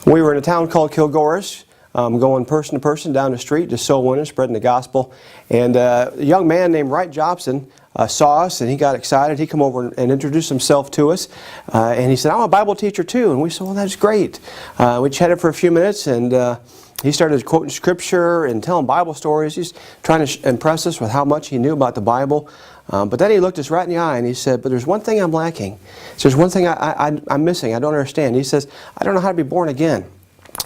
We were in a town called Kilgoris, going person to person down the street, just soul winning, spreading the gospel. And a young man named Wright Jobson saw us, and he got excited. He came over and introduced himself to us, and he said, "I'm a Bible teacher too." And we said, "Well, that's great." We chatted for a few minutes, and he started quoting scripture and telling Bible stories. He's trying to impress us with how much he knew about the Bible. But then he looked us right in the eye and he said, "But there's one thing I'm lacking. There's one thing I'm missing. I don't understand." He says, "I don't know how to be born again."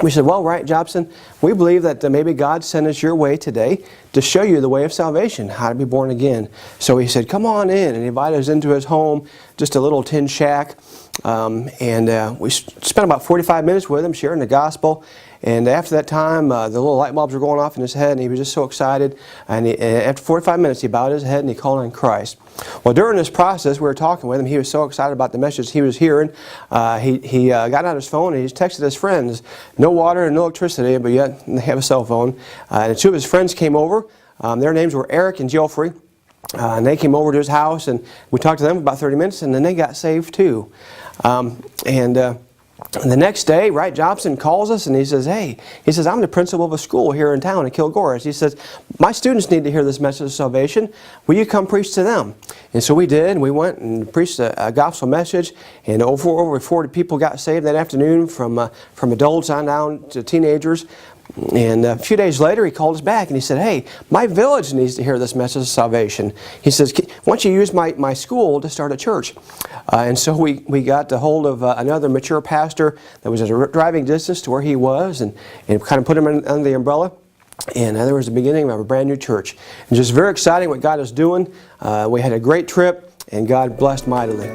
We said, "Well, Wright Jobson, we believe that maybe God sent us your way today to show you the way of salvation, how to be born again." So he said, "Come on in," and he invited us into his home, just a little tin shack. We spent about 45 minutes with him sharing the gospel. And after that time, the little light bulbs were going off in his head, and he was just so excited. And after 45 minutes, he bowed his head and he called on Christ. Well, during this process, we were talking with him. He was so excited about the message he was hearing. He got out his phone and he texted his friends. No water and no electricity, but yet they have a cell phone. And two of his friends came over. Their names were Eric and Geoffrey. And they came over to his house, and we talked to them for about 30 minutes, and then they got saved too. And the next day, Wright Jobson calls us and he says, "Hey," he says, "I'm the principal of a school here in town in Kilgoris." He says, "My students need to hear this message of salvation. Will you come preach to them?" And so we did, and we went and preached a gospel message, and over 40 people got saved that afternoon, from adults on down to teenagers. And a few days later, he called us back and he said, "Hey, my village needs to hear this message of salvation." He says, "Why don't you use my school to start a church?" And so we got a hold of another mature pastor that was at a driving distance to where he was, and kind of put him under the umbrella. And there was the beginning of a brand new church. And just very exciting what God is doing. We had a great trip, and God blessed mightily.